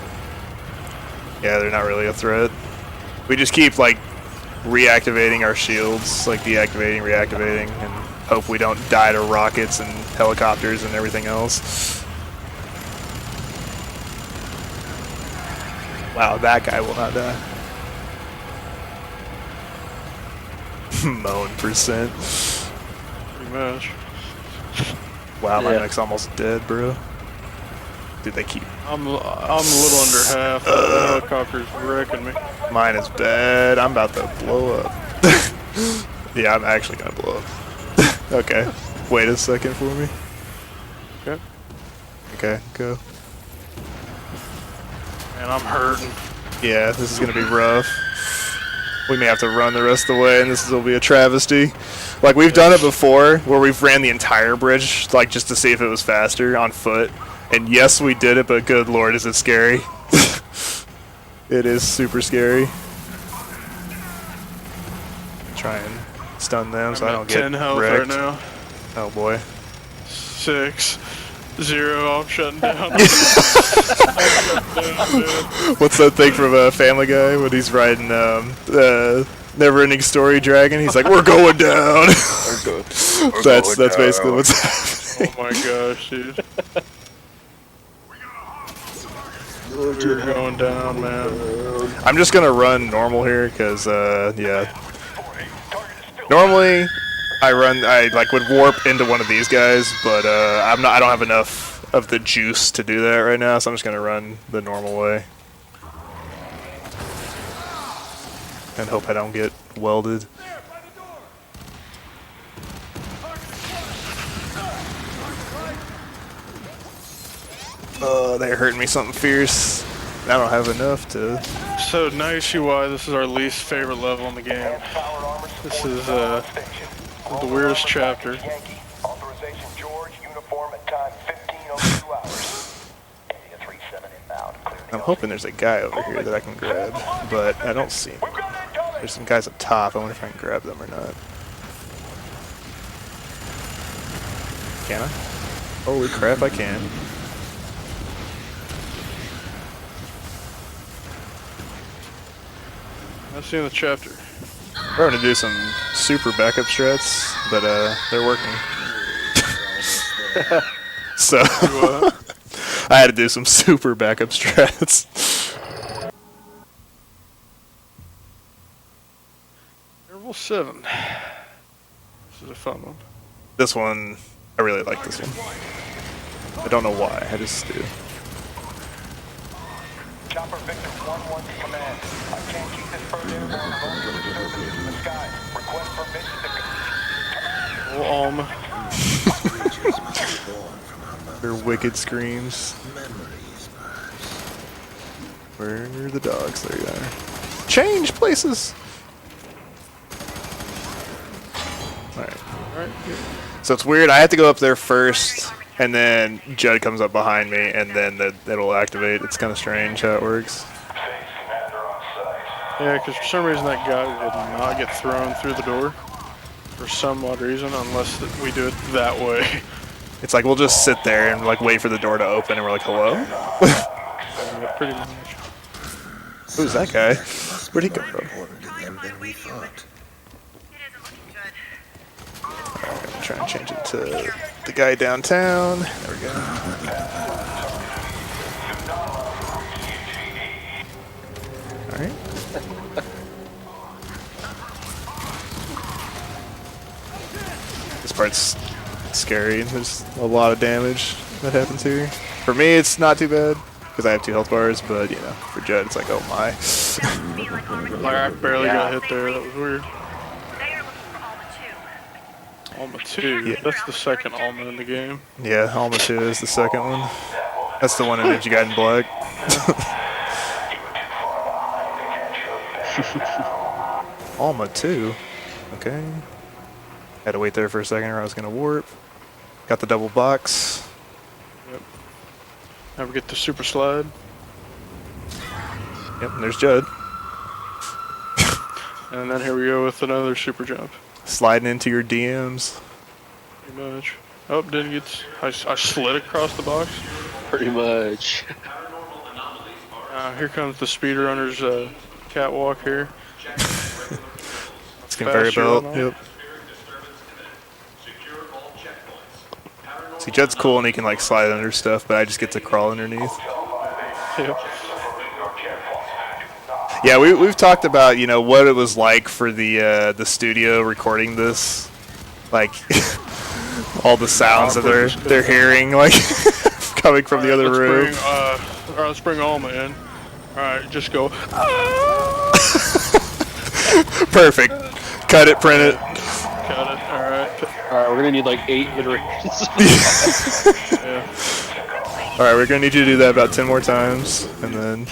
Yeah, they're not really a threat. We just keep like reactivating our shields, like deactivating, reactivating, and hope we don't die to rockets and helicopters and everything else. Wow, that guy will not die. Moan %. Pretty much. Wow, my Yeah. mech's almost dead, bro. Dude, they keep... I'm a little under half. The helicopter's wrecking me. Mine is bad. I'm about to blow up. Yeah, I'm actually gonna blow up. Okay. Wait a second for me. Okay. Okay, go. And I'm hurting. Yeah, this is gonna be rough. We may have to run the rest of the way, and this will be a travesty. Like, we've done it before, where we've ran the entire bridge, like, just to see if it was faster on foot. And yes, we did it, but good lord, is it scary. It is super scary. Try and stun them so I don't get 10 health wrecked. right now. Oh boy. 6, 0. I'm shutting down. What's that thing from Family Guy when he's riding Never-Ending Story Dragon? He's like, "We're going down." That's basically what's happening. Oh my gosh, dude. You're going down, man. I'm just gonna run normal here, cause yeah. Normally, I like would warp into one of these guys, but I don't have enough of the juice to do that right now, so I'm just gonna run the normal way. And hope I don't get welded. Oh, they're hurting me something fierce. I don't have enough to... So now you see why this is our least favorite level in the game. This is the weirdest chapter. Authorization George, uniform at time 15:02 hours. Area 37 inbound. I'm hoping there's a guy over here that I can grab, but I don't see him. There's some guys up top. I wonder if I can grab them or not. Can I? Holy crap, I can. I've seen the chapter. We're going to do some super backup strats, but they're working. So I had to do some super backup strats. Interval 7. This is a fun one. This one, I really like this one. I don't know why, I just do. Chopper Victor 1-1 to command. I can't keep this bird airborne with all the disturbances in the sky. Request permission to... Little Alma. Creatures must be born from our Their mother's wicked screams. memories, perhaps. Where are the dogs? There you are. Change places! Alright. Alright, good. So it's weird, I have to go up there first, and then Judd comes up behind me, and then it'll activate. It's kind of strange how it works. Yeah, because for some reason that guy will not get thrown through the door. For some odd reason, unless we do it that way. It's like we'll just sit there and like wait for the door to open, and we're like, hello? Yeah, pretty much. Who's that guy? Where'd he come More from? important to them than we thought. It isn't looking good. I'm gonna try and change it to the guy downtown. There we go. Alright. This part's scary. There's a lot of damage that happens here. For me, it's not too bad because I have 2 health bars, but you know, for Judd, it's like, oh my. Sounds to me like Armageddon. Like, I barely got hit there. That was weird. They are looking for Alma 2. Alma 2. Yeah. That's the second Alma in the game. Yeah, Alma 2 is the second one. That's the one that you got in black. Alma 2? Okay. Had to wait there for a second or I was going to warp. Got the double box. Yep. Now we get the super slide. Yep, and there's Judd. And then here we go with another super jump. Sliding into your DMs. Pretty much. Oh, didn't get. I slid across the box. Pretty much. Here comes the speedrunner's catwalk here. Conveyor Faster belt. and all. Yep. See, Judd's cool and he can like slide under stuff, but I just get to crawl underneath. Yep. Yeah, we've talked about, you know, what it was like for the studio recording this, like all the sounds that they're hearing, like coming from the other room. Alright, let's bring Alma in. Alright, just go. Perfect. Cut it, print it. Got it. Alright. Alright, we're gonna need like 8 iterations. Yeah. All right, we're gonna need you to do that about 10 more times, and then.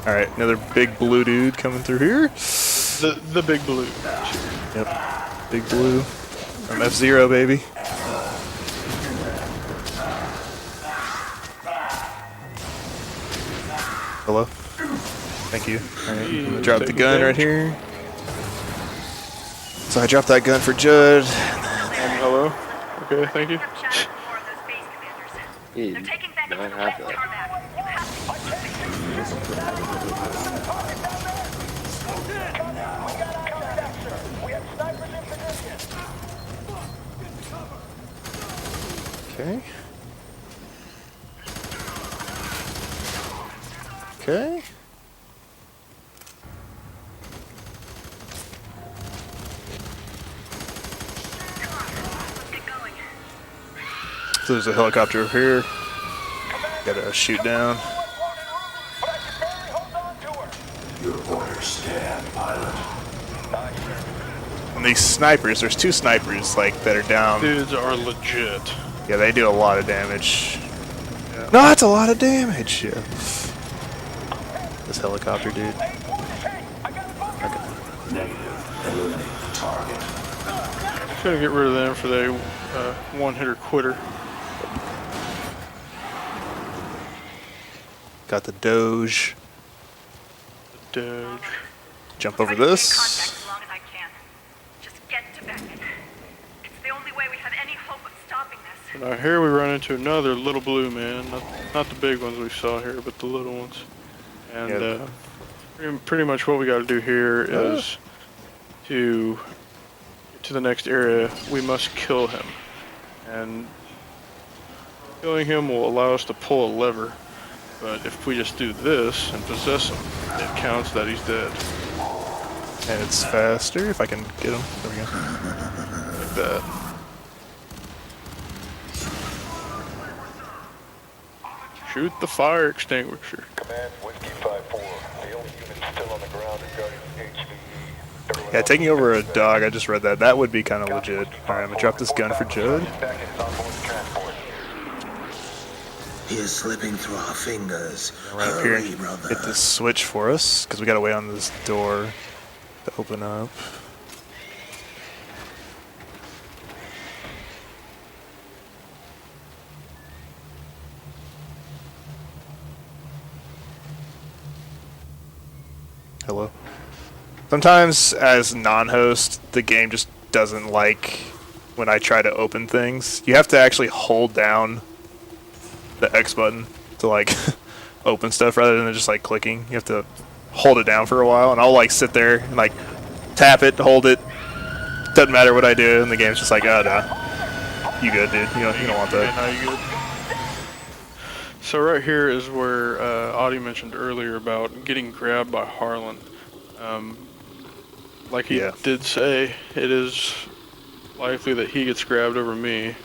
All right, another big blue dude coming through here. The big blue. Yep, big blue from F.E.A.R, baby. Hello. Thank you. All right, I'm gonna drop the gun right here. So I dropped that gun for Judd. Hello. Okay, thank you. I've chatted with more of those base commanders. They're taking back No, I into the have west that. tarmac. You have to Okay. Okay. let's get going. So there's a helicopter over here. Gotta shoot down. Your orders stand, pilot. And these snipers, there's 2 snipers like that are down. Dudes are legit. Yeah, they do a lot of damage. No, that's a lot of damage. Yeah. This helicopter, dude. Negative. Eliminate the target. Gonna get rid of them for the one-hitter quitter. Got the Doge. Doge. Jump over Try to stay in this. contact as long as I can. Just get to Beckman. It's the only way we have any hope of stopping this. So now here we run into another little blue man, not the big ones we saw here, but the little ones. And Yeah. pretty much what we got to do here is to get to the next area. We must kill him, and killing him will allow us to pull a lever. But if we just do this and possess him, it counts that he's dead. And it's faster if I can get him. There we go. Like that. Shoot the fire extinguisher. Command, Whiskey 5-4. The only unit still on the ground is guarding HVE. Everyone Yeah, else taking is over a back. dog, I just read that. That would be kind of legit. Alright, I'm gonna drop this gun for Judd. Back in his onboard transport. He is slipping through our fingers. Run up here Hurry, and brother. hit this switch for us, because we gotta wait on this door to open up. Hello. Sometimes, as non-host, the game just doesn't like when I try to open things. You have to actually hold down the X button to like open stuff rather than just like clicking. You have to hold it down for a while, and I'll like sit there and like tap it, hold it. Doesn't matter what I do, and the game's just like, oh no, you good, dude. You don't want that. Yeah, no, you good. So right here is where Auddy mentioned earlier about getting grabbed by Harlan. Like he Yeah. did say, it is likely that he gets grabbed over me.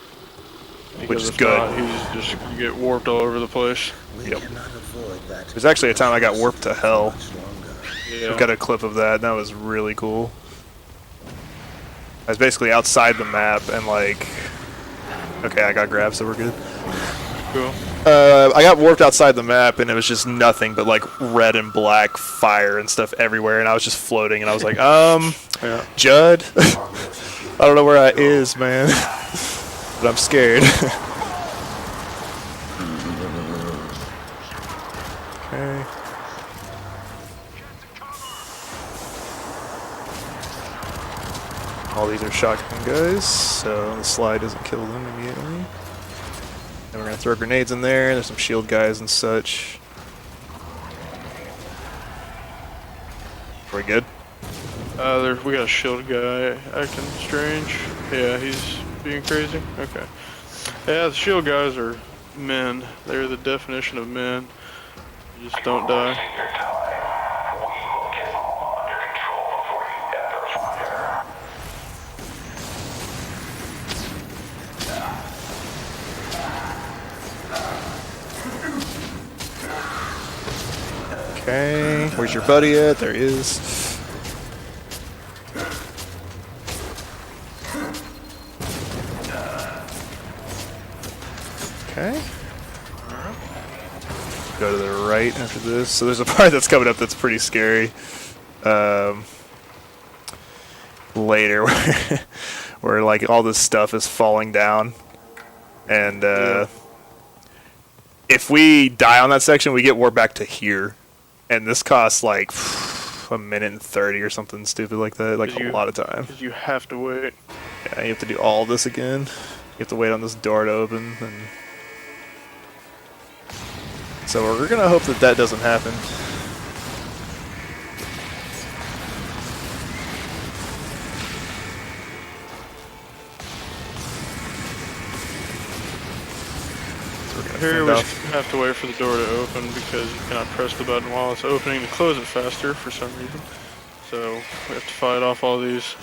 Which is if good. not, he's just gonna get warped all over the place. We Yep. cannot avoid that. There's actually a time I got warped to hell. Much longer. Yeah. I've got a clip of that. That was really cool. I was basically outside the map and like, okay, I got grabbed, so we're good. Cool. I got warped outside the map, and it was just nothing but like red and black fire and stuff everywhere, and I was just floating, and I was like, Yeah. Judd, I don't know where I is, man, but I'm scared. Okay. All these are shotgun guys, so the slide doesn't kill them immediately. And we're gonna throw grenades in there. There's some shield guys and such. We're good. We got a shield guy acting strange. Yeah, he's being crazy. Okay. Yeah, the shield guys are men. They're the definition of men. You just don't die. Your time. We will get them all under control before you ever fire. Okay, where's your buddy at? There he is. Okay. Go to the right after this. So there's a part that's coming up that's pretty scary. Later, where like all this stuff is falling down, and if we die on that section, we get warped back to here, and this costs like a minute and 30 or something stupid like that, like a lot of time. 'Cause you have to wait. Yeah, you have to do all this again. You have to wait on this door to open, and so we're gonna hope that that doesn't happen. So we're gonna Here fend we off. have to wait for the door to open because you cannot press the button while it's opening to close it faster for some reason. So we have to fight off all these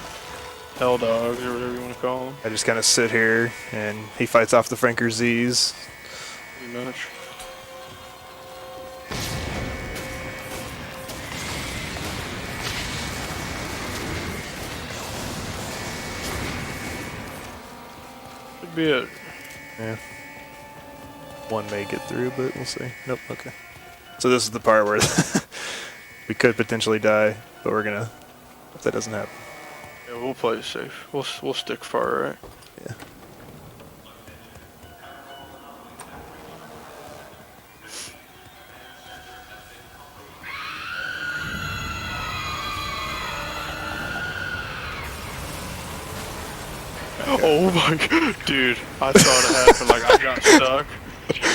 hell dogs or whatever you want to call them. I just kind of sit here, and he fights off the Franker Z's. Pretty much. Should be it. Yeah. One may get through, but we'll see. Nope, okay. So this is the part where we could potentially die, but we're gonna, if that doesn't happen. Yeah, we'll play it safe. We'll stick far right. Yeah. Oh my god, dude! I saw it happen. Like I got stuck.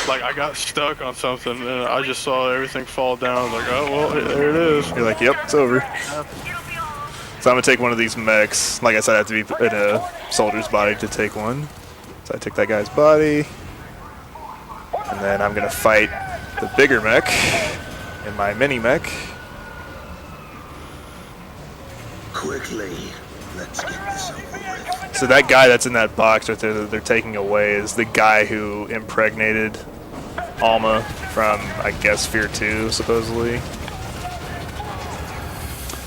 Like I got stuck on something, and I just saw everything fall down. I was like, oh well, there it is. You're like, yep, it's over. It'll be all over. So I'm gonna take one of these mechs. Like I said, I have to be in a soldier's body to take one. So I take that guy's body, and then I'm gonna fight the bigger mech in my mini mech. Quickly, let's get this over with. So that guy that's in that box right there that they're taking away is the guy who impregnated Alma from, I guess, F.E.A.R 2, supposedly.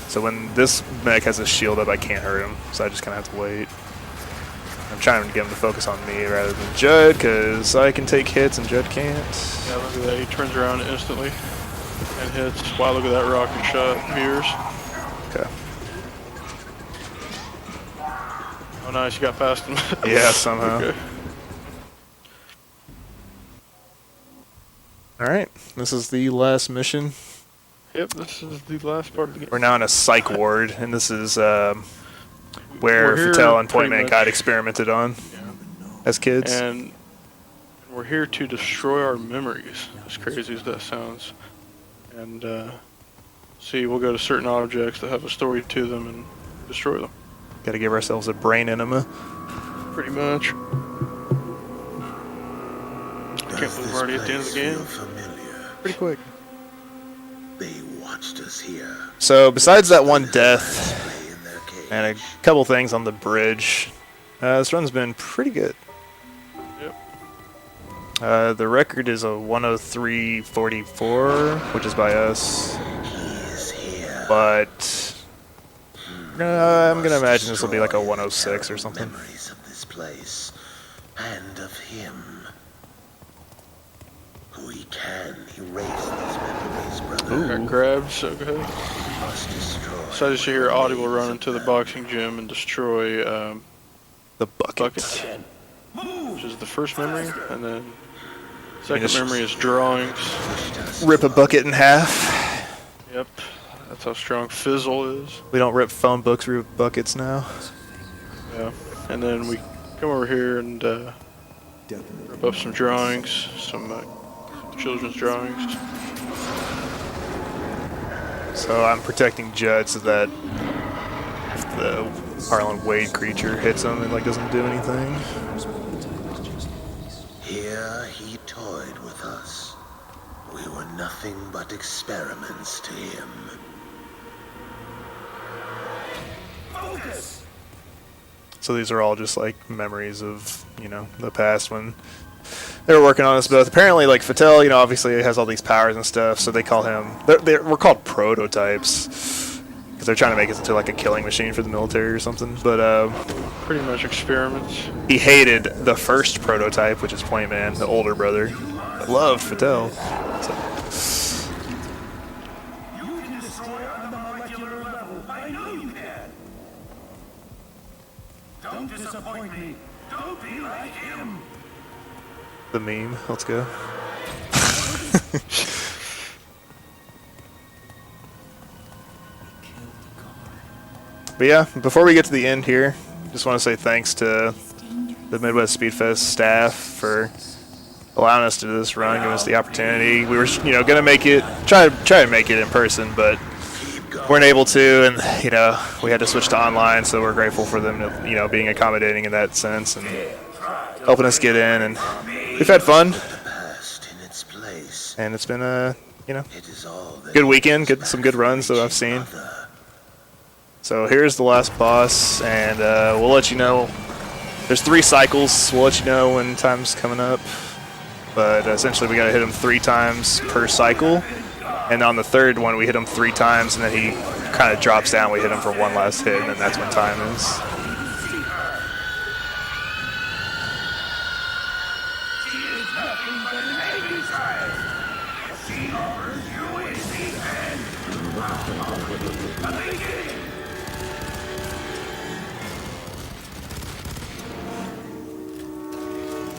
So when this mech has a shield up, I can't hurt him, so I just kind of have to wait. I'm trying to get him to focus on me rather than Judd, because I can take hits and Judd can't. Yeah, look at that. He turns around instantly and hits. Wow, look at that rocket shot. Veers. Okay. Oh, nice. You got past him. Yeah, somehow. Okay. Alright, this is the last mission. Yep, this is the last part of the game. We're now in a psych ward, and this is where We're here F.E.A.R and pretty Point Man much- got experimented on as kids. And we're here to destroy our memories, as crazy as that sounds. And see, we'll go to certain objects that have a story to them and destroy them. Gotta give ourselves a brain enema. Pretty much. I can't believe we're already at the end of the game. Familiar. Pretty quick. They watched us here. So, besides that one death Play in their cage. and a couple things on the bridge, this run's been pretty good. Yep. The record is a 103.44, which is by us. He is here. But I'm gonna imagine this will be like a 106 or something. Memories of this place and of him. We can erase these memories, brother. Got grabbed, so go ahead. We must destroy. So I just hear Auddy will run into the boxing gym and destroy The bucket. buckets, which is the first memory, and then second just- memory is drawings. Rip a bucket in half. Yep, that's how strong Fizzle is. We don't rip phone books, we rip buckets now. Yeah, and then we come over here and rip up some drawings, some children's drawings. So I'm protecting Judd so that if the Harlan Wade creature hits him, it like doesn't do anything. Here he toyed with us. We were nothing but experiments to him. So these are all just like memories of, you know, the past when they were working on this both. Apparently, like F.E.A.R, you know, obviously has all these powers and stuff, so they call him. We're called prototypes because they're trying to make it into like a killing machine for the military or something. But Pretty much experiments. he hated the first prototype, which is Point Man, the older brother. But loved F.E.A.R. So, You can destroy on the molecular level. I know you can. Don't disappoint me. Don't be like him. the meme. Let's go. But yeah, before we get to the end here, just want to say thanks to the Midwest Speedfest staff for allowing us to do this run, giving us the opportunity. We were, you know, gonna make it, try to make it in person, but weren't able to, and you know, we had to switch to online. So we're grateful for them, to, you know, being accommodating in that sense and helping us get in. And we've had fun, Past in its place. and it's been a, you know, It is all that good weekend, some good runs that I've seen. So here's the last boss, and we'll let you know. There's 3 cycles. We'll let you know when time's coming up. But essentially, we got to hit him 3 times per cycle. And on the 3rd one, we hit him 3 times, and then he kind of drops down. We hit him for one last hit, and then that's when time is.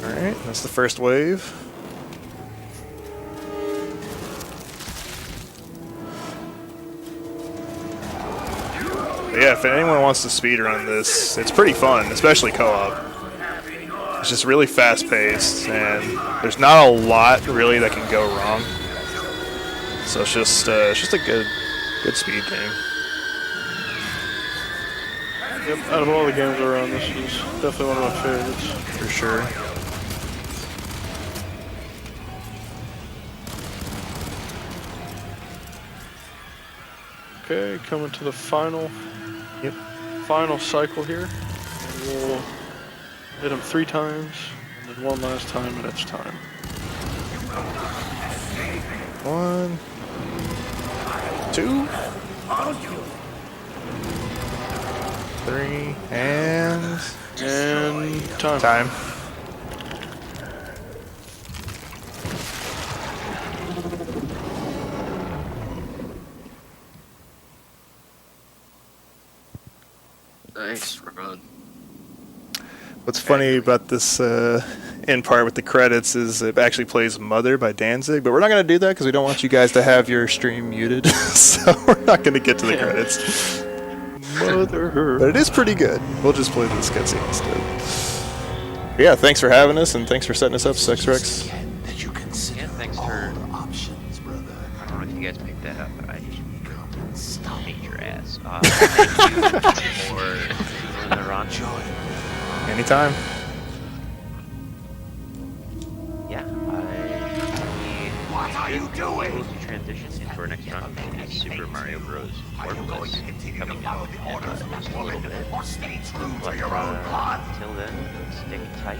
Alright, that's the first wave. But yeah, if anyone wants to speedrun this, it's pretty fun, especially co-op. It's just really fast paced, and there's not a lot really that can go wrong. So it's just a good speed game. Yep, out of all the games around, this is definitely one of my favorites. For sure. Okay, coming to the final cycle here. And we'll hit him 3 times, and then one last time at each time. 1, 2, 3, and time. time. Nice run. What's funny about this end part with the credits is it actually plays Mother by Danzig, but we're not going to do that because we don't want you guys to have your stream muted, so we're not going to get to the credits. Mother. But it is pretty good. We'll just play this cutscene instead. Yeah, thanks for having us, and thanks for setting us up, Sex Rex. Yeah, thanks for. Options, brother. I don't know if you guys picked that up, but I just beat your ass. Thank you for the run. Anytime. Yeah, what are you doing? To transition into our next round, Super Mario Bros. Warpless coming out in just a little bit. But until then, stick tight.